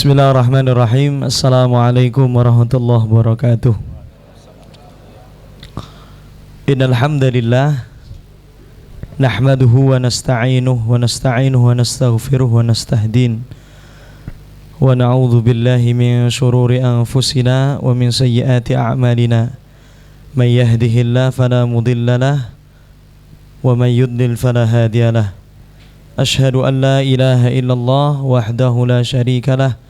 Bismillahirrahmanirrahim. Assalamualaikum warahmatullahi wabarakatuh. Innal hamdalillah nahmaduhu wa nasta'inuhu wa nastaghfiruh wa nastahdin wa na'udzu billahi min shururi anfusina wa min sayyiati a'malina. May yahdihillahu fala mudhillalah wa may yudlil fala hadiyalah. Asyhadu an la ilaha illallah wahdahu la syarika lah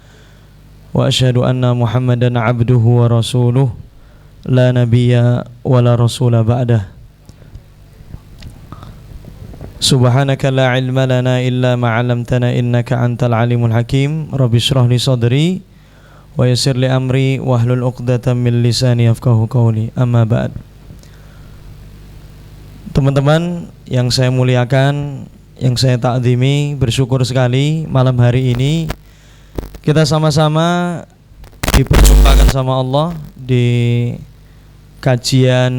wa asyhadu anna Muhammadan abduhu wa rasuluh la nabiyya wa la rasula ba'dah. Subhanaka la ilma lana illa ma 'allamtana innaka antal alimul hakim. Rabbi shrah li sadri wa yassir li amri wahlul 'uqdatam min lisani yafqahu qawli. Amma ba'd. Teman-teman yang saya muliakan, yang saya takzimi, bersyukur sekali malam hari ini kita sama-sama diperjumpakan sama Allah di kajian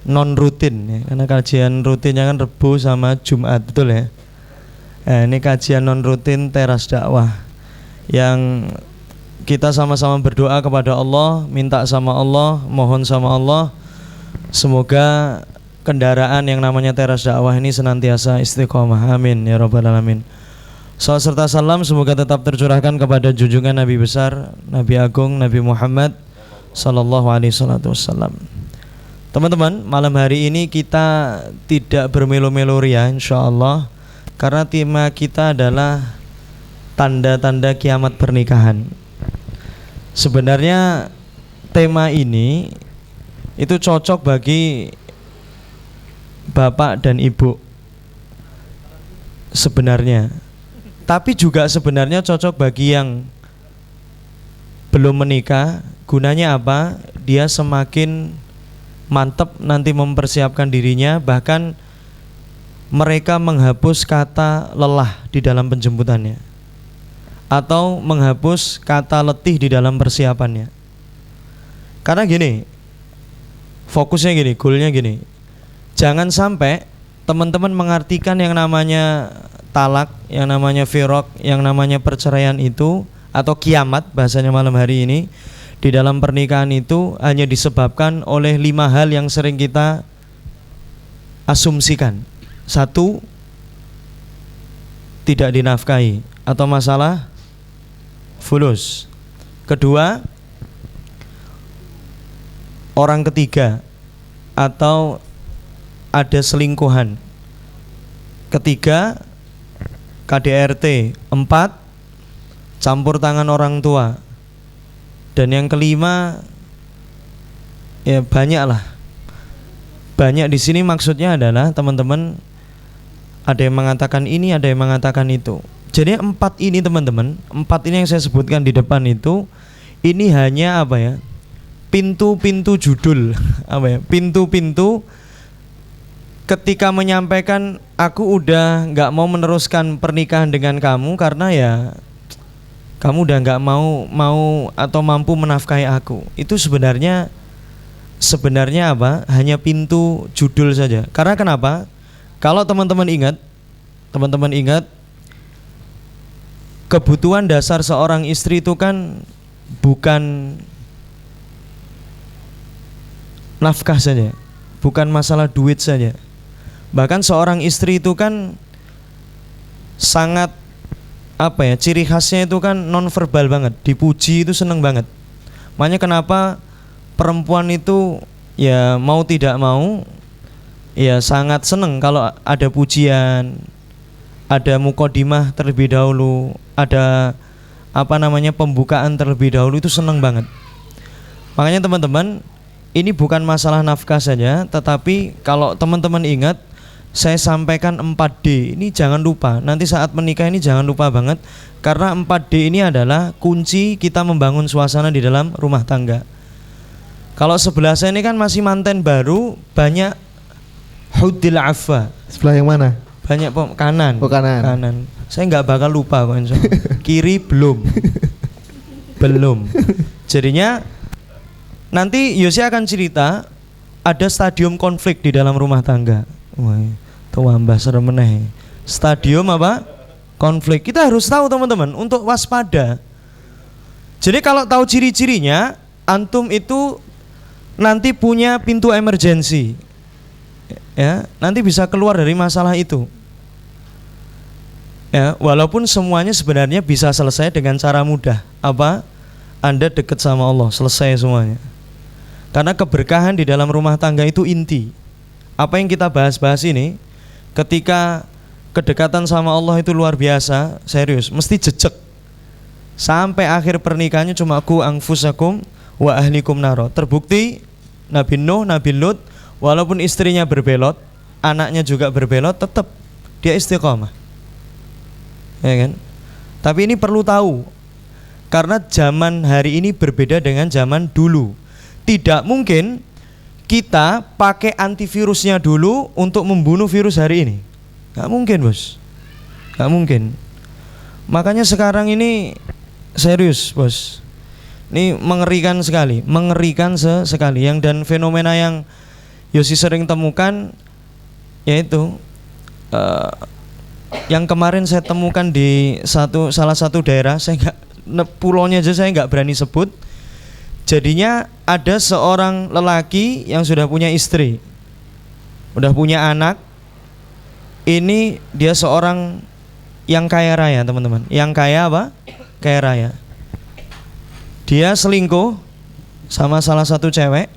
non rutin ya. Karena kajian rutinnya kan Rebo sama Jumat, betul ya. Nah, ini kajian non rutin teras dakwah yang kita sama-sama berdoa kepada Allah, minta sama Allah, mohon sama Allah, semoga kendaraan yang namanya teras dakwah ini senantiasa istiqomah, amin ya rabbal alamin. Salawat serta salam semoga tetap tercurahkan kepada junjungan Nabi besar, Nabi agung, Nabi Muhammad sallallahu alaihi wasallam. Teman-teman, malam hari ini kita tidak bermelo-melo ria insyaallah, karena tema kita adalah tanda-tanda kiamat pernikahan. Sebenarnya tema ini itu cocok bagi bapak dan ibu sebenarnya, tapi juga sebenarnya cocok bagi yang belum menikah. Gunanya apa? Dia semakin mantap nanti mempersiapkan dirinya, bahkan mereka menghapus kata lelah di dalam penjemputannya atau menghapus kata letih di dalam persiapannya. Karena gini, fokusnya gini, goalnya gini, jangan sampai teman-teman mengartikan yang namanya talak, yang namanya firaq, yang namanya perceraian itu atau kiamat bahasanya malam hari ini di dalam pernikahan itu hanya disebabkan oleh 5 hal yang sering kita asumsikan. 1, tidak dinafkahi atau masalah fulus. 2, orang ketiga atau ada selingkuhan. 3, KDRT. 4, campur tangan orang tua. Dan yang kelima, ya banyak lah. Banyak di sini maksudnya adalah teman-teman, ada yang mengatakan ini, ada yang mengatakan itu. Jadi 4 ini teman-teman, 4 ini yang saya sebutkan di depan itu, ini hanya apa ya? Pintu-pintu judul, apa ya? Pintu-pintu ketika menyampaikan aku udah nggak mau meneruskan pernikahan dengan kamu karena ya kamu udah nggak mau atau mampu menafkahi aku. Itu sebenarnya apa? Hanya pintu judul saja. Karena kenapa? Kalau teman-teman ingat kebutuhan dasar seorang istri itu kan bukan nafkah saja, bukan masalah duit saja. Bahkan seorang istri itu kan sangat apa ya, ciri khasnya itu kan nonverbal banget, dipuji itu seneng banget. Makanya kenapa perempuan itu ya mau tidak mau ya sangat seneng kalau ada pujian, ada mukodimah terlebih dahulu, ada apa namanya pembukaan terlebih dahulu, itu seneng banget. Makanya teman-teman, ini bukan masalah nafkah saja, tetapi kalau teman-teman ingat, saya sampaikan 4D, ini jangan lupa. Nanti saat menikah ini jangan lupa banget, karena 4D ini adalah kunci kita membangun suasana di dalam rumah tangga. Kalau sebelah saya ini kan masih manten baru, banyak hudil afwa. Sebelah yang mana? Banyak kanan. Oh, kanan. Saya nggak bakal lupa kok insya Allah. Kiri belum. Jadinya nanti Yosi akan cerita ada stadium konflik di dalam rumah tangga. Wah, tuh ambah serem meneh. Stadium apa? konflik. Kita harus tahu teman-teman untuk waspada. Jadi kalau tahu ciri-cirinya, antum itu nanti punya pintu emergensi. Ya, nanti bisa keluar dari masalah itu. Ya, walaupun semuanya sebenarnya bisa selesai dengan cara mudah. Apa? Anda dekat sama Allah, selesai semuanya. Karena keberkahan di dalam rumah tangga itu inti. Apa yang kita bahas-bahas ini, ketika kedekatan sama Allah itu luar biasa, serius, mesti jejak. Sampai akhir pernikahannya cuma ku anfusakum wa ahlikum naro. Terbukti Nabi Nuh, Nabi Lut, walaupun istrinya berbelot, anaknya juga berbelot, tetap dia istiqomah. Ya kan? Tapi ini perlu tahu, karena zaman hari ini berbeda dengan zaman dulu. Tidak mungkin kita pakai antivirusnya dulu untuk membunuh virus hari ini. Gak mungkin, bos. Gak mungkin. Makanya sekarang ini serius, bos. Ini mengerikan sekali, mengerikan sekali. Yang dan fenomena yang Yosi sering temukan, yaitu yang kemarin saya temukan di salah satu daerah, saya pulaunya aja saya nggak berani sebut. Jadinya ada seorang lelaki yang sudah punya istri, udah punya anak. Ini dia seorang yang kaya raya, teman-teman. Yang kaya apa? Kaya raya. Dia selingkuh sama salah satu cewek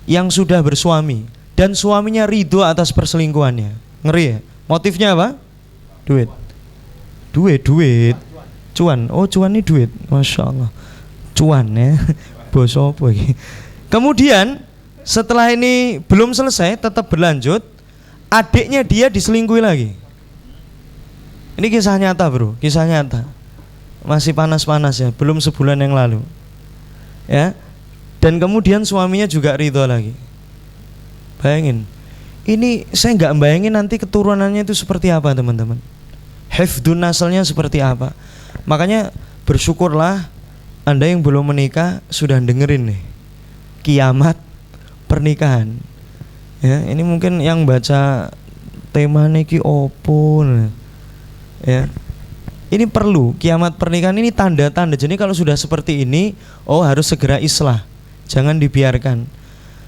yang sudah bersuami, dan suaminya ridho atas perselingkuhannya. Ngeri ya? Motifnya apa? Duit. Cuan. Oh, cuan ini duit. Masya Allah. Cuan ya. Bos apa ini? Kemudian setelah ini belum selesai, tetap berlanjut, adiknya dia diselingkuhi lagi. Ini kisah nyata, bro. Kisah nyata. Masih panas-panas ya, belum sebulan yang lalu. Ya. Dan kemudian suaminya juga ridho lagi. Bayangin. Ini saya nggak bayangin nanti keturunannya itu seperti apa, teman-teman. Hifdun nasalnya seperti apa. Makanya bersyukurlah Anda yang belum menikah sudah dengerin nih kiamat pernikahan. Ya, ini mungkin yang baca tema niki opo. Ya. Ini perlu, kiamat pernikahan ini tanda-tanda. Jadi kalau sudah seperti ini, oh harus segera islah. Jangan dibiarkan.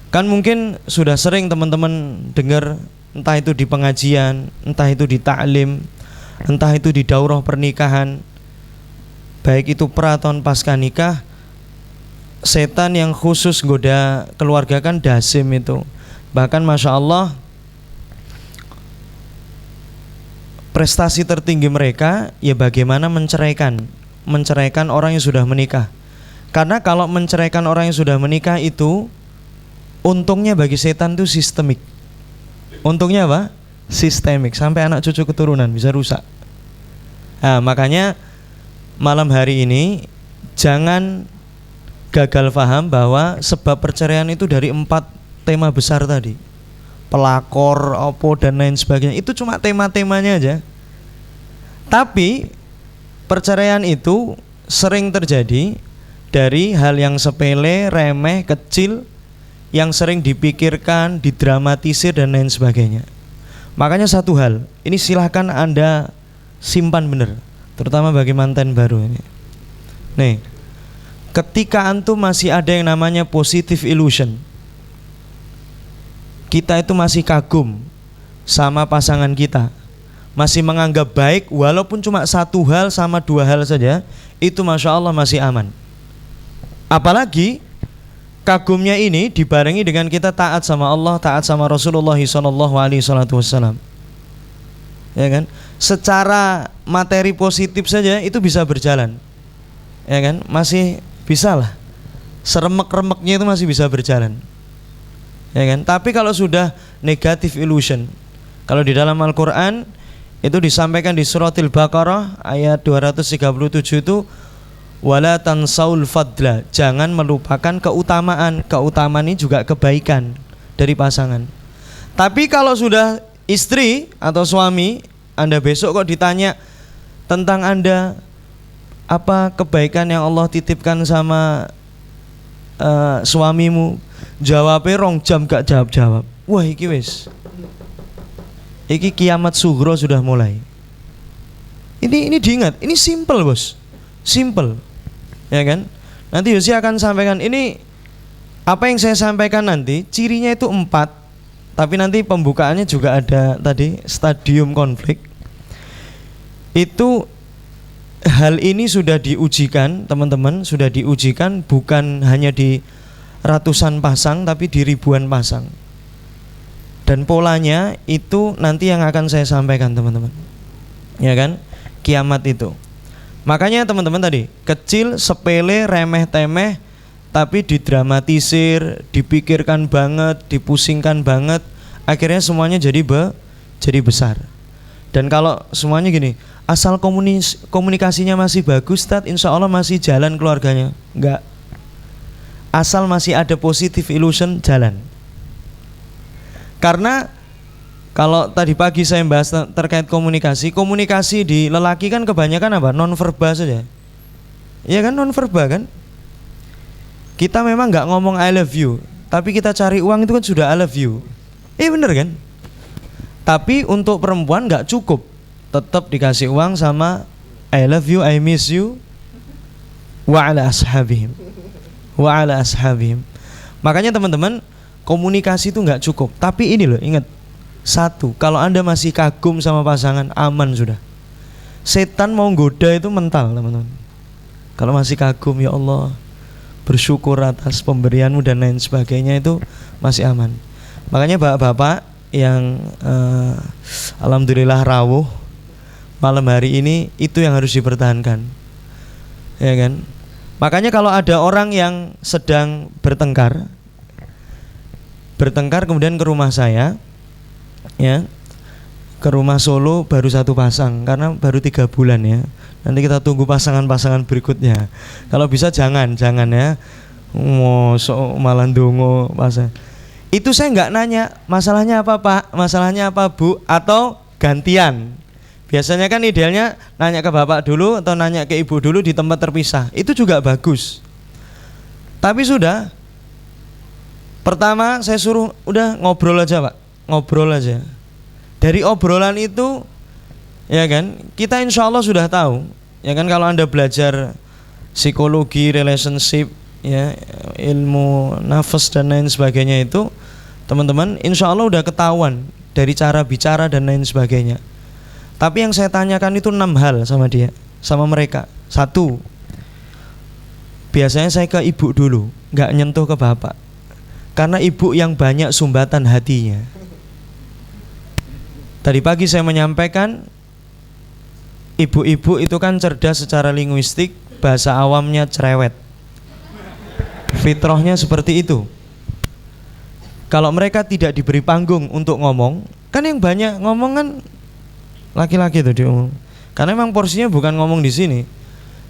Kan mungkin sudah sering teman-teman dengar, entah itu di pengajian, entah itu di ta'lim, entah itu di daurah pernikahan, baik itu pra ataupun pasca nikah, setan yang khusus goda keluarga kan dasim itu. Bahkan Masya Allah, prestasi tertinggi mereka ya bagaimana menceraikan orang yang sudah menikah. Karena kalau menceraikan orang yang sudah menikah itu, untungnya bagi setan itu sistemik. Untungnya apa? Sistemik, sampai anak cucu keturunan bisa rusak. Nah, makanya malam hari ini jangan gagal paham bahwa sebab perceraian itu dari 4 tema besar tadi. Pelakor, opo dan lain sebagainya. Itu cuma tema-temanya aja. Tapi perceraian itu sering terjadi dari hal yang sepele, remeh, kecil, yang sering dipikirkan, didramatisir dan lain sebagainya. Makanya satu hal, ini silahkan Anda simpan benar, terutama bagi mantan baru ini. Nih, ketika antum masih ada yang namanya positive illusion, kita itu masih kagum sama pasangan kita, masih menganggap baik walaupun cuma 1 hal sama 2 hal saja, itu Masya Allah masih aman. Apalagi kagumnya ini dibarengi dengan kita taat sama Allah, taat sama Rasulullah SAW. Ya kan? Secara materi positif saja itu bisa berjalan. Ya kan? Masih bisa lah. Seremek-remeknya itu masih bisa berjalan. Ya kan? Tapi kalau sudah negative illusion, kalau di dalam Al-Qur'an itu disampaikan di suratil Baqarah ayat 237 itu, wala tansaul fadla, jangan melupakan keutamaan. Keutamaan ini juga kebaikan dari pasangan. Tapi kalau sudah istri atau suami, Anda besok kok ditanya tentang Anda, apa kebaikan yang Allah titipkan sama suamimu, jawabnya 2 jam gak jawab-jawab. Wah, iki wis, iki kiamat sughra sudah mulai. Ini diingat, ini simple bos, simple, ya kan? Nanti Yosi akan sampaikan ini apa yang saya sampaikan nanti, cirinya itu 4, tapi nanti pembukaannya juga ada tadi stadium konflik. Itu hal ini sudah diujikan teman-teman, sudah diujikan bukan hanya di ratusan pasang tapi di ribuan pasang. Dan polanya itu nanti yang akan saya sampaikan teman-teman, ya kan? Kiamat itu. Makanya teman-teman tadi kecil, sepele, remeh temeh, tapi didramatisir, dipikirkan banget, dipusingkan banget, akhirnya semuanya jadi besar. Dan kalau semuanya gini, asal komunikasinya masih bagus, insya Allah masih jalan keluarganya. Enggak. Asal masih ada positive illusion, jalan. Karena kalau tadi pagi saya bahas terkait komunikasi di lelaki kan kebanyakan apa? Non-verbal saja. Iya kan, non-verbal kan? Kita memang nggak ngomong I love you, tapi kita cari uang itu kan sudah I love you. Bener kan? Tapi untuk perempuan nggak cukup, tetap dikasih uang sama I love you, I miss you, wa ala ashabihim. Makanya teman-teman, komunikasi itu nggak cukup. Tapi ini loh, ingat. Satu, kalau Anda masih kagum sama pasangan, aman sudah. Setan mau goda itu mental teman-teman. Kalau masih kagum, ya Allah, bersyukur atas pemberianmu dan lain sebagainya, itu masih aman. Makanya bapak-bapak yang alhamdulillah rawuh malam hari ini, itu yang harus dipertahankan, ya kan? Makanya kalau ada orang yang sedang bertengkar kemudian ke rumah saya, ya, ke rumah Solo baru 1 pasang karena baru 3 bulan ya. Nanti kita tunggu pasangan-pasangan berikutnya. Kalau bisa jangan ya. Malah ndonga pasang. Itu saya nggak nanya masalahnya apa Pak, masalahnya apa Bu, atau gantian. Biasanya kan idealnya nanya ke bapak dulu atau nanya ke ibu dulu di tempat terpisah. Itu juga bagus. Tapi sudah, pertama saya suruh udah ngobrol aja Pak, ngobrol aja. Dari obrolan itu, ya kan, kita insya Allah sudah tahu, ya kan, kalau Anda belajar psikologi, relationship, ya, ilmu nafas dan lain sebagainya itu, teman-teman, insya Allah udah ketahuan dari cara bicara dan lain sebagainya. Tapi yang saya tanyakan itu 6 hal sama dia, sama mereka. 1, biasanya saya ke ibu dulu, nggak nyentuh ke bapak, karena ibu yang banyak sumbatan hatinya. Tadi pagi saya menyampaikan, ibu-ibu itu kan cerdas secara linguistik, bahasa awamnya cerewet. Fitrahnya seperti itu. Kalau mereka tidak diberi panggung untuk ngomong, kan yang banyak ngomong kan laki-laki itu diomong. Karena memang porsinya bukan ngomong di sini,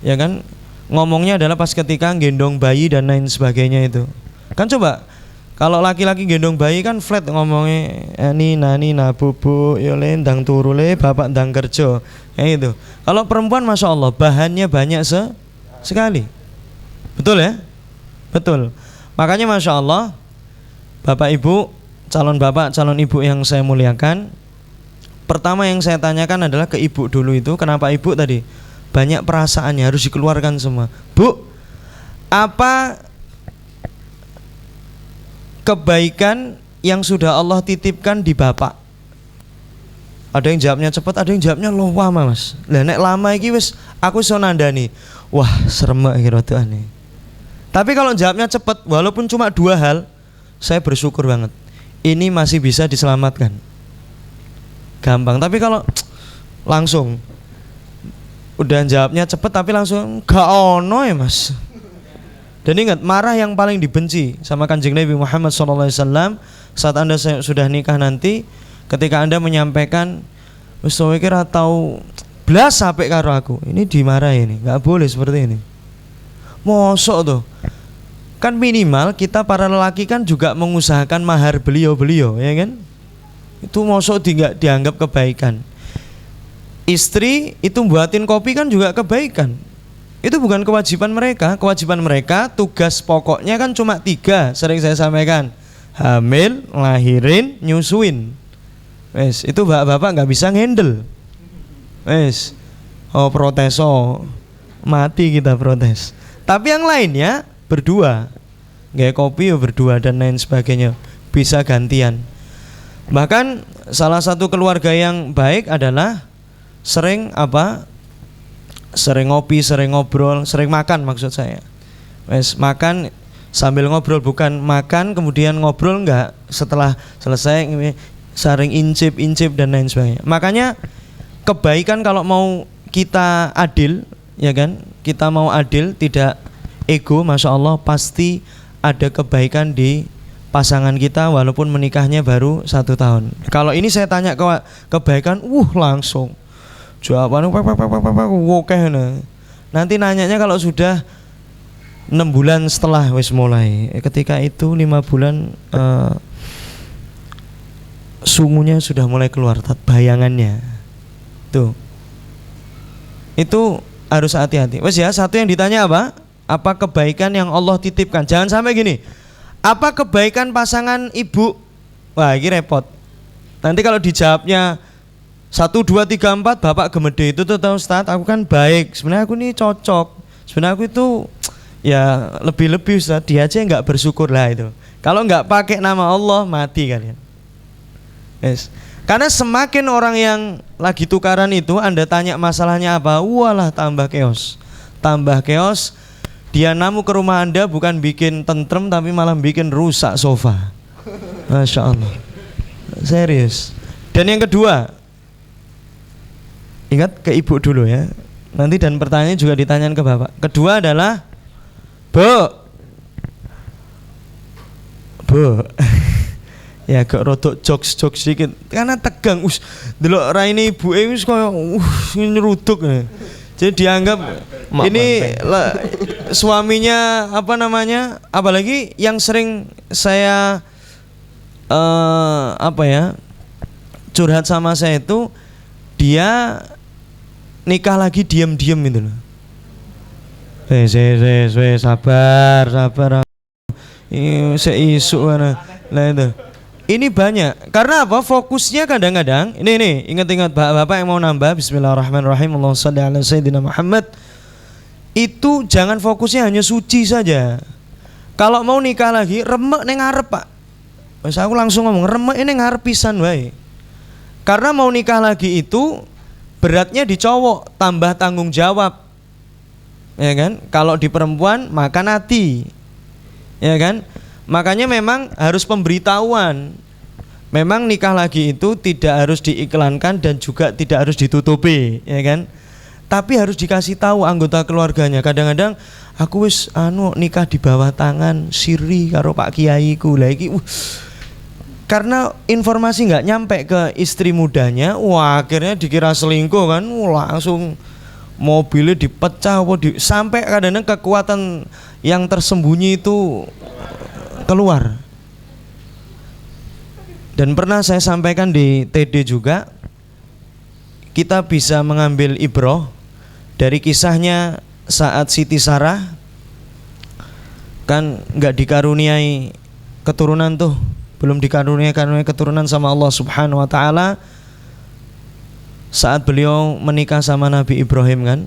ya kan? Ngomongnya adalah pas ketika gendong bayi dan lain sebagainya itu. Kan coba, kalau laki-laki gendong bayi kan flat ngomongnya, nina bubu, yole ndang turu le, bapak ndang kerja, kayak gitu. Kalau perempuan masya Allah bahannya banyak sekali. Betul ya? Betul. Makanya masya Allah, bapak ibu, calon bapak, calon ibu yang saya muliakan, pertama yang saya tanyakan adalah ke ibu dulu itu, kenapa ibu tadi banyak perasaannya harus dikeluarkan semua. Bu, apa kebaikan yang sudah Allah titipkan di bapak? Ada yang jawabnya cepat, ada yang jawabnya lama Mas. Lah nek lama iki wis aku iso nandani. Wah, seremek iki rodane. Tapi kalau jawabnya cepat, walaupun cuma 2 hal, saya bersyukur banget. Ini masih bisa diselamatkan. Gampang. Tapi kalau langsung udah jawabnya cepet tapi langsung gak ono ya Mas. Dan ingat, marah yang paling dibenci sama Kanjeng Nabi Muhammad SAW saat Anda sudah nikah nanti, ketika Anda menyampaikan wis kowe kira tau blas sampai karo aku, ini dimarahi, ini nggak boleh seperti ini. Mosok tuh. Kan minimal kita para lelaki kan juga mengusahakan mahar beliau-beliau, ya kan? Itu mosok nggak dianggap kebaikan. Istri itu buatin kopi kan juga kebaikan. Itu bukan kewajiban mereka. Kewajiban mereka, tugas pokoknya kan cuma 3. Sering saya sampaikan, hamil, lahirin, nyusuin. Wes, itu bapak-bapak nggak bisa ngendel. Wes, Oh protes, oh mati kita protes. Tapi yang lainnya berdua, nggak kopi ya berdua dan lain sebagainya, bisa gantian. Bahkan salah satu keluarga yang baik adalah sering sering ngopi, sering ngobrol, sering makan maksud saya. Wes makan sambil ngobrol, bukan makan kemudian ngobrol, enggak, setelah selesai sering incip dan lain sebagainya. Makanya kebaikan kalau mau kita adil, ya kan, kita mau adil tidak ego, masya Allah pasti ada kebaikan di pasangan kita walaupun menikahnya baru 1 tahun. Kalau ini saya tanya kebaikan, langsung jawabannya oke. Nanti nanyanya kalau sudah 6 bulan setelah wis mulai, ketika itu 5 bulan sungunya sudah mulai keluar bayangannya tuh, itu harus hati-hati. Wes ya, satu yang ditanya apa kebaikan yang Allah titipkan. Jangan sampai gini, apa kebaikan pasangan ibu, wah ini repot. Nanti kalau dijawabnya 1, 2, 3, 4 bapak gemede itu tuh Ustaz, aku kan baik, sebenarnya aku ini cocok, sebenarnya aku itu ya lebih-lebih Ustaz, dia aja nggak bersyukur lah itu. Kalau nggak pakai nama Allah mati kalian. Yes. Karena semakin orang yang lagi tukaran itu Anda tanya masalahnya apa, walah tambah chaos. Dia namu ke rumah Anda bukan bikin tentrem tapi malah bikin rusak sofa. Masya Allah. Serius. Dan yang kedua, ingat ke ibu dulu ya. Nanti dan pertanyaan juga ditanyakan ke bapak. Kedua adalah Bu ya agak rodok jokes sedikit karena tegang delok raine ibuke wis koyo nyeruduk. Jadi dianggap ini suaminya apalagi yang sering saya curhat sama saya itu, dia nikah lagi diam-diam gitu loh. Sabar. Ini seisu mana lah itu. Ini banyak. Karena apa? Fokusnya kadang-kadang ini ingat-ingat bapak yang mau nambah, bismillahirrahmanirrahim, Allahumma shalli ala sayyidina Muhammad. Itu jangan fokusnya hanya suci saja. Kalau mau nikah lagi, remek ning ngarep, Pak. Wes aku langsung ngomong, remek ning ngarep pisan wae. Karena mau nikah lagi itu beratnya di cowok, tambah tanggung jawab. Ya kan? Kalau di perempuan makan hati. Ya kan? Makanya memang harus pemberitahuan. Memang nikah lagi itu tidak harus diiklankan dan juga tidak harus ditutupi, ya kan? Tapi harus dikasih tahu anggota keluarganya. Kadang-kadang aku wis nikah di bawah tangan siri karo Pak Kiai ku lagi. Karena informasi nggak nyampe ke istri mudanya, akhirnya dikira selingkuh kan, langsung mobilnya dipecah sampai kadang-kadang kekuatan yang tersembunyi itu keluar. Dan pernah saya sampaikan di TD juga, kita bisa mengambil ibroh dari kisahnya saat Siti Sarah kan nggak dikaruniai keturunan tuh, belum dikaruniai keturunan sama Allah Subhanahu Wa Taala saat beliau menikah sama Nabi Ibrahim kan.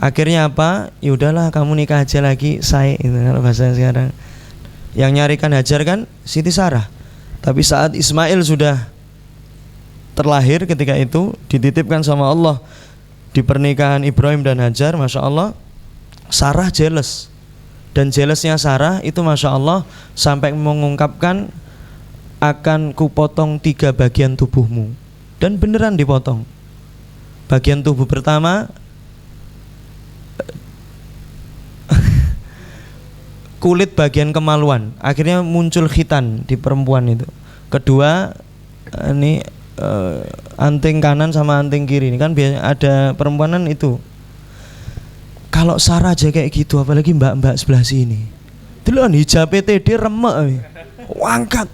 Akhirnya apa? Ya udahlah kamu nikah aja lagi, saya itu kalau bahasa sekarang. Yang nyarikan Hajar kan Siti Sarah. Tapi saat Ismail sudah terlahir, ketika itu dititipkan sama Allah di pernikahan Ibrahim dan Hajar, masya Allah, Sarah jealous. Dan jealousnya Sarah itu masya Allah sampai mengungkapkan, akan kupotong 3 bagian tubuhmu. Dan beneran dipotong. Bagian tubuh pertama kulit bagian kemaluan, akhirnya muncul khitan di perempuan itu. Kedua, ini anting kanan sama anting kiri. Ini kan biasanya ada perempuanan itu. Kalau Sarah aja kayak gitu, apalagi mbak-mbak sebelah sini. Delok hijab TD remek, angkat.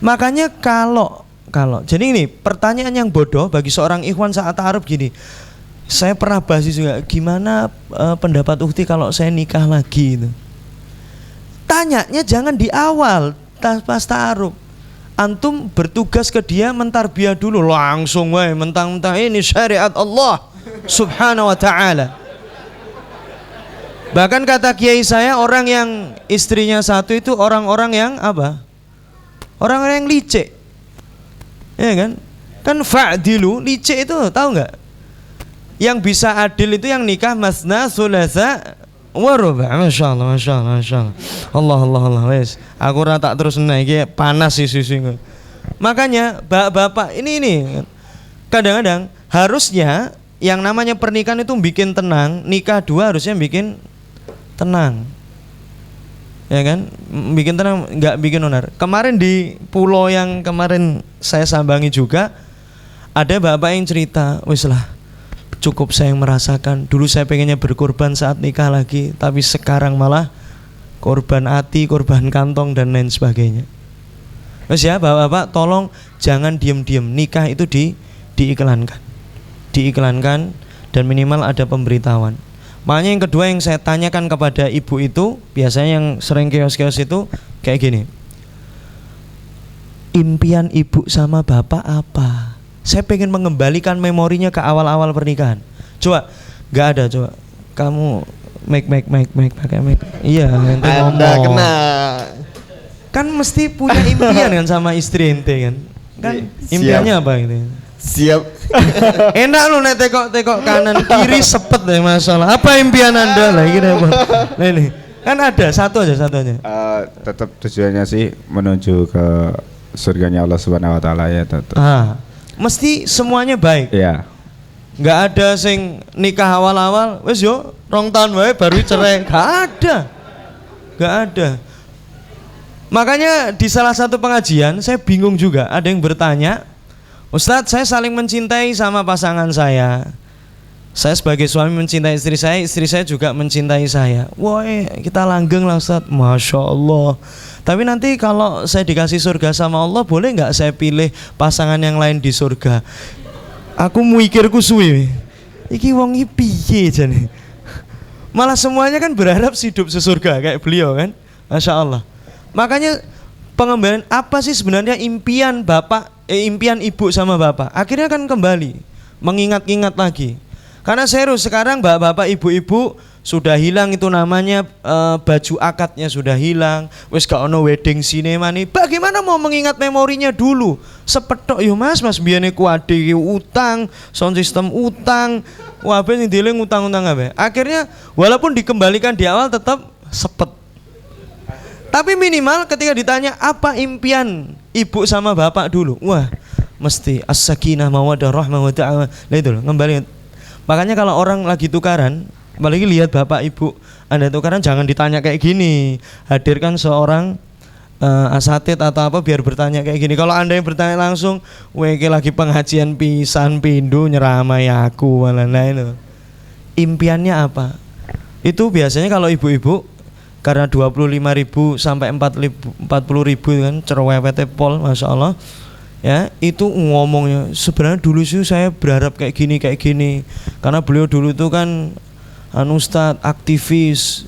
Makanya kalau jadi ini pertanyaan yang bodoh bagi seorang ikhwan saat ta'aruf gini. Saya pernah bahas juga, gimana pendapat Ukti kalau saya nikah lagi itu. Tanyanya jangan di awal pas ta'aruf. antum bertugas ke dia mentarbiyah dulu, langsung wae mentang-mentang ini syariat Allah subhanahu wa ta'ala. Bahkan kata kiai saya, orang yang istrinya satu itu orang-orang yang apa? Orang-orang yang licik, ya kan? Kan fa'dilu, licik itu tahu nggak? Yang bisa adil itu yang nikah masna, thulatha, waruba. Masya Allah, masya Allah, masya Allah. Allah, Allah, Allah. Wes, aku rata terus naik, panas sih. Makanya bapak ini kadang-kadang harusnya yang namanya pernikahan itu bikin tenang, nikah dua harusnya bikin tenang, ya kan? Bikin tenang, nggak bikin onar. Kemarin di pulau yang kemarin saya sambangi juga ada bapak yang cerita, wis lah, cukup saya yang merasakan. Dulu saya pengennya berkorban saat nikah lagi, tapi sekarang malah korban hati, korban kantong dan lain sebagainya. Wis ya, bapak-bapak tolong jangan diem-diem, nikah itu diiklankan dan minimal ada pemberitahuan. Makanya yang kedua yang saya tanyakan kepada ibu itu, biasanya yang sering keos-keos itu kayak gini, impian ibu sama bapak apa? Saya pengen mengembalikan memorinya ke awal-awal pernikahan. Coba, nggak ada, coba kamu make pakai make. Iya, ente ngomong. Kena. Kan mesti punya impian kan sama istri ente kan? Kan impiannya apa gitu? Siap. Enak lu nek tekok kanan kiri sepet deh masalah. Apa impian Anda lah gitu apa? Nah ini kan ada satu aja. Tetap tujuannya sih menuju ke surganya Allah Subhanahu wa taala ya, tetap. Mesti semuanya baik. Iya. Nggak ada sing nikah awal-awal, wes yo 2 tahun wae baru cerai. Nggak ada. Makanya di salah satu pengajian saya bingung juga, ada yang bertanya, Ustadz, saya saling mencintai sama pasangan saya. Saya sebagai suami mencintai istri saya juga mencintai saya. Woi, kita langgeng lah Ustadz. Masya Allah. Tapi nanti kalau saya dikasih surga sama Allah, boleh nggak saya pilih pasangan yang lain di surga? Aku mikirku suwi. Iki wong iki piye jane? Malah semuanya kan berharap hidup sesurga kayak beliau kan. Masya Allah. Makanya pengembalian apa sih sebenarnya impian impian ibu sama bapak? Akhirnya kan kembali mengingat-ingat lagi. Karena serius sekarang bapak-bapak, ibu-ibu sudah hilang itu namanya baju akadnya sudah hilang. Wes gak ono wedding cinema nih. Bagaimana mau mengingat memorinya dulu? Sepetok yo Mas biyane kuade utang, sound system utang. Wah, ben ndile utang-utang kabeh. Akhirnya walaupun dikembalikan di awal tetap sepet. Tapi minimal ketika ditanya apa impian ibu sama bapak dulu, wah mesti as-sakinah mawaddah rahmah wa ta'ala. Nah itu loh, kembali. Makanya kalau orang lagi tukaran, apalagi lihat bapak ibu Anda tukaran, jangan ditanya kayak gini. Hadirkan seorang asatid atau apa biar bertanya kayak gini. Kalau Anda yang bertanya langsung, weke lagi pengajian pisan pindu nyeramai aku malah itu. Impiannya apa? Itu biasanya kalau ibu-ibu karena 25.000 sampai 40.000 kan cerewet pol, masya Allah. Ya, itu ngomongnya sebenarnya dulu sih saya berharap kayak gini karena beliau dulu itu kan ustadz aktivis,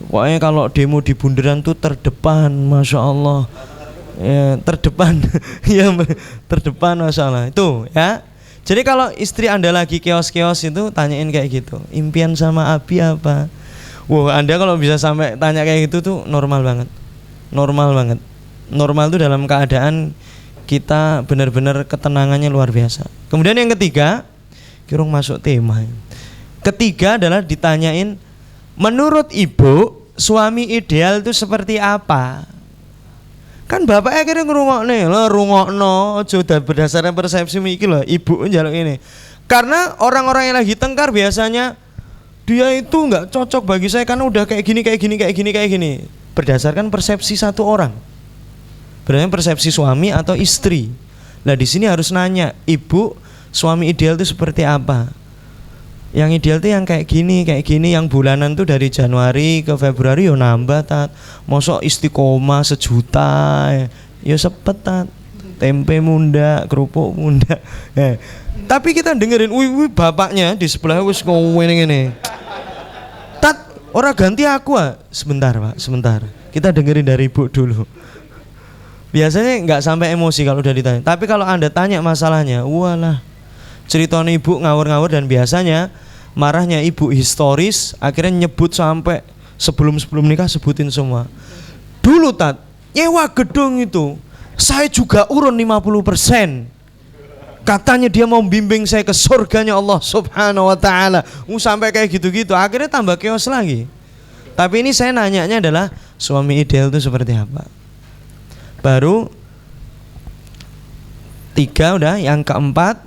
pokoknya kalau demo di bundaran tuh terdepan, masya Allah ya, terdepan ya terdepan, masya Allah itu ya. Jadi kalau istri Anda lagi keos-keos itu tanyain kayak gitu, impian sama Abi apa? Wah, Anda kalau bisa sampai tanya kayak gitu tuh normal banget. Normal tuh dalam keadaan kita benar-benar ketenangannya luar biasa. Kemudian yang ketiga, kirung masuk tema. Ketiga adalah ditanyain, menurut ibu suami ideal itu seperti apa? Kan bapak akhirnya ngerungokno, aja berdasarkan persepsi iki lho, ibu njaluk ini. Karena orang-orang yang lagi tengkar biasanya dia itu nggak cocok bagi saya karena udah kayak gini. Berdasarkan persepsi satu orang. Berdasarkan persepsi suami atau istri. Nah di sini harus nanya, ibu suami ideal itu seperti apa? Yang ideal tuh yang kayak gini, yang bulanan tuh dari Januari ke Februari yo nambah tat. Mosok istiqomah 1 juta ya sepet tat. Tempe munda, kerupuk munda. Tapi kita dengerin, wih bapaknya di sebelah wis ngene. Tat, ora ganti aku ah. Sebentar Pak, sebentar. Kita dengerin dari ibu dulu. Biasanya nggak sampai emosi kalau udah ditanya. Tapi kalau Anda tanya masalahnya, walah, ceritanya ibu ngawur-ngawur, dan biasanya marahnya ibu historis, akhirnya nyebut sampai sebelum nikah sebutin semua. Dulu Tat, nyewa gedung itu saya juga urun 50%. Katanya dia mau bimbing saya ke surganya Allah Subhanahu wa taala. Sampai kayak gitu-gitu, akhirnya tambah chaos lagi. Tapi ini saya nanyanya adalah suami ideal itu seperti apa? Baru 3 udah, yang keempat,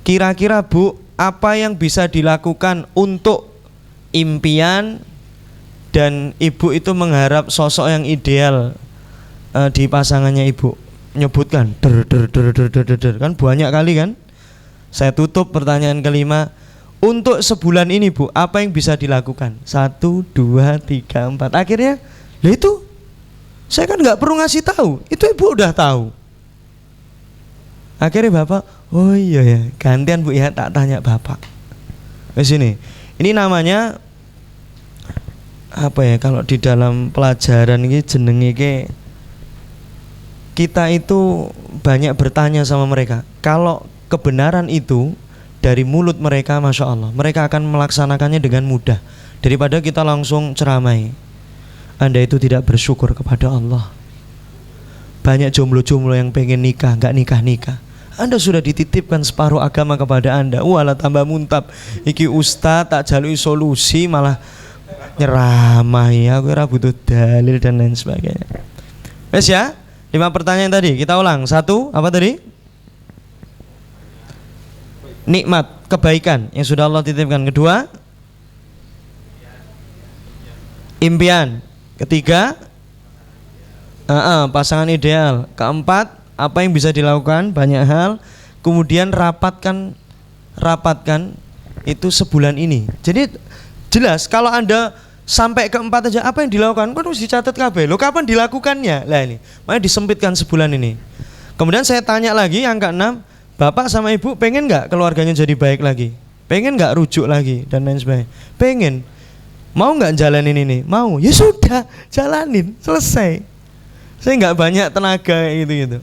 kira-kira Bu, apa yang bisa dilakukan untuk impian dan Ibu itu mengharap sosok yang ideal di pasangannya Ibu? Nyebutkan kan banyak kali kan. Saya tutup pertanyaan kelima, untuk sebulan ini Bu, apa yang bisa dilakukan? 1, 2, 3, 4. Akhirnya lah itu saya kan nggak perlu ngasih tahu, itu Ibu udah tahu. Akhirnya Bapak, oh iya ya, gantian Bu ya, tak tanya Bapak. Di sini, ini namanya apa ya, kalau di dalam pelajaran ini jenenge kita itu banyak bertanya sama mereka. Kalau kebenaran itu dari mulut mereka, Masya Allah, mereka akan melaksanakannya dengan mudah, daripada kita langsung ceramai. Anda itu tidak bersyukur kepada Allah. Banyak jomblo-jomblo yang pengen nikah, nggak nikah-nikah. Anda sudah dititipkan separuh agama kepada Anda. Walah tambah muntap. Iki ustaz tak jalui solusi malah nyeramai. Aku kira butuh dalil dan lain sebagainya. Wes ya, 5 pertanyaan tadi kita ulang. 1, apa tadi? Nikmat, kebaikan yang sudah Allah titipkan. 2, impian. 3, pasangan ideal. 4, apa yang bisa dilakukan? Banyak hal. Kemudian rapatkan itu sebulan ini. Jadi jelas kalau Anda sampai ke 4 aja, apa yang dilakukan? Kan harus dicatat kabeh. Loh, kapan dilakukannya? Lah ini, makanya disempitkan sebulan ini. Kemudian saya tanya lagi yang ke-6, Bapak sama Ibu pengen nggak keluarganya jadi baik lagi? Pengen nggak rujuk lagi dan lain sebagainya? Pengen. Mau nggak jalanin ini? Mau. Ya sudah, jalanin, selesai. Saya nggak banyak tenaga gitu.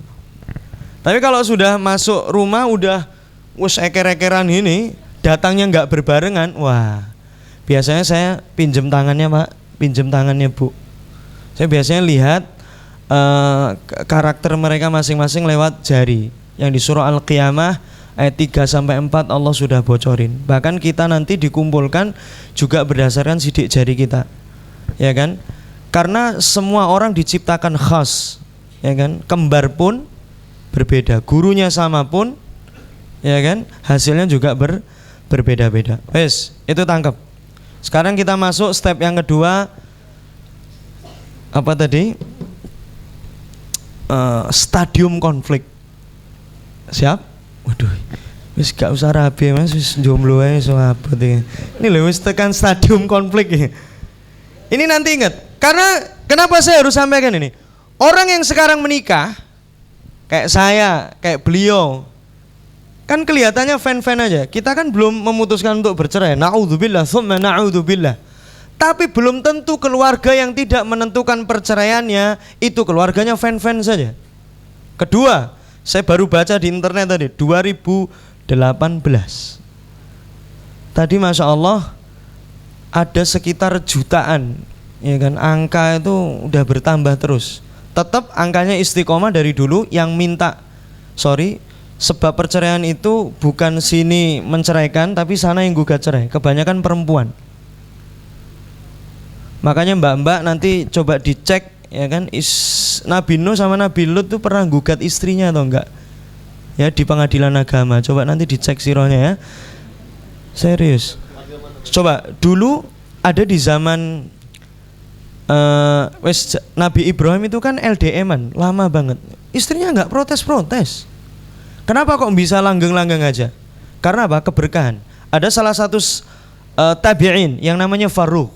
Tapi kalau sudah masuk rumah udah eker-ekeran ini, datangnya nggak berbarengan, wah. Biasanya saya pinjem tangannya Pak, pinjem tangannya Bu. Saya biasanya lihat karakter mereka masing-masing lewat jari. Yang di surah Al-Qiyamah ayat 3-4 Allah sudah bocorin. Bahkan kita nanti dikumpulkan juga berdasarkan sidik jari kita, ya kan? Karena semua orang diciptakan khas, ya kan? Kembar pun berbeda, gurunya sama pun, ya kan? Hasilnya juga berbeda-beda. Wes, itu tangkap. Sekarang kita masuk step yang kedua. Apa tadi? Stadium konflik. Siap? Waduh, wis gak usah rapi Mas, wis jomblo ae so abot iki. Ini lho wis tekan stadium konflik iki. Ini nanti ingat, karena kenapa saya harus sampaikan ini? Orang yang sekarang menikah kayak saya, kayak beliau, kan kelihatannya fan-fan aja. Kita kan belum memutuskan untuk bercerai. Na'udzubillah, tsumma na'udzubillah. Tapi belum tentu keluarga yang tidak menentukan perceraiannya itu keluarganya fan-fan saja. Kedua, saya baru baca di internet tadi 2018. Tadi Masya Allah ada sekitar jutaan, ya kan? Angka itu udah bertambah terus. Tetap angkanya istiqomah dari dulu. Yang minta sebab perceraian itu bukan sini menceraikan, tapi sana yang gugat cerai. Kebanyakan perempuan. Makanya mbak-mbak nanti coba dicek, ya kan, Nabi Nuh sama Nabi Lut tuh pernah gugat istrinya atau enggak? Ya, di pengadilan agama. Coba nanti dicek sirohnya ya. Serius. Coba dulu ada di zaman Nabi Ibrahim itu kan LDM-an, lama banget. Istrinya enggak protes-protes. Kenapa kok bisa langgeng-langgeng aja? Karena apa? Keberkahan. Ada salah satu tabi'in yang namanya Faruq.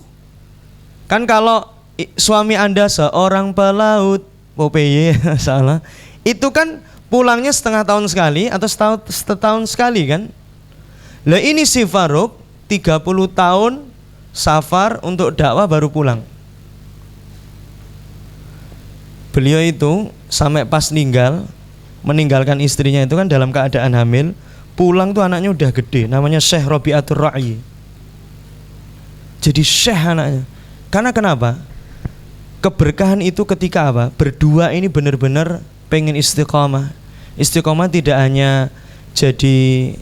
Kan kalau suami Anda seorang pelaut, POPY salah, itu kan pulangnya setengah tahun sekali atau setahun sekali kan. Lah ini si Faruq 30 tahun safar untuk dakwah baru pulang. beliau itu sampai pas meninggalkan istrinya itu kan dalam keadaan hamil, pulang tuh anaknya udah gede, namanya Syekh Rabi'atul Ra'i. Jadi syekh anaknya. Karena kenapa? Keberkahan itu ketika apa? Berdua ini benar-benar pengen istiqomah. Istiqomah tidak hanya jadi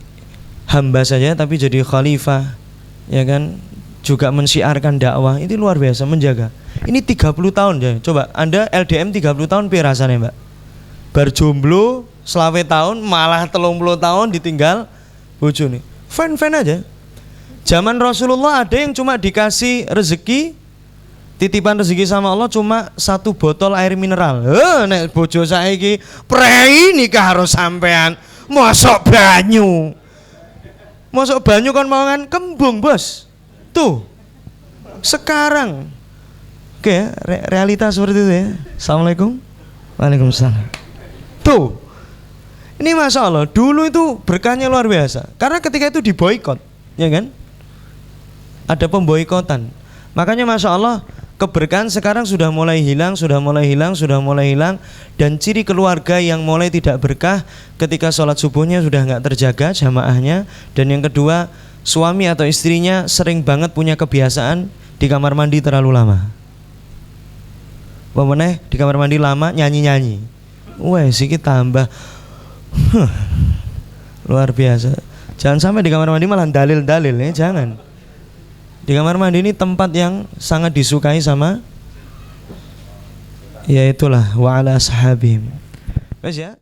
hamba saja, tapi jadi khalifah, ya kan? Juga mensyiarkan dakwah. Itu luar biasa menjaga. Ini 30 tahun ya. Coba Anda LDM 30 tahun piye rasane, Mbak? Bar jomblo selawe tahun, malah 30 tahun ditinggal bojone. Fan-fan aja. Zaman Rasulullah ada yang cuma dikasih rezeki, titipan rezeki sama Allah cuma 1 botol air mineral. Nek bojo saiki prei nikah karo sampean, mosok banyu. Mosok banyu kon mangan kembung, Bos. Tuh. Sekarang. Oke ya, realita seperti itu ya. Assalamualaikum. Waalaikumsalam. Tuh. Ini Masya Allah, dulu itu berkahnya luar biasa. Karena ketika itu diboikot, ya kan? Ada pemboikotan. Makanya Masya Allah, keberkahan sekarang sudah mulai hilang. Dan ciri keluarga yang mulai tidak berkah ketika sholat subuhnya sudah nggak terjaga jamaahnya. Dan yang kedua, suami atau istrinya sering banget punya kebiasaan di kamar mandi terlalu lama. Pemeneh di kamar mandi lama nyanyi-nyanyi. Wah, sedikit tambah. Luar biasa. Jangan sampai di kamar mandi malah dalil-dalil ya, jangan. Di kamar mandi ini tempat yang sangat disukai sama, ya itulah wa ala ashabihim. Wes ya.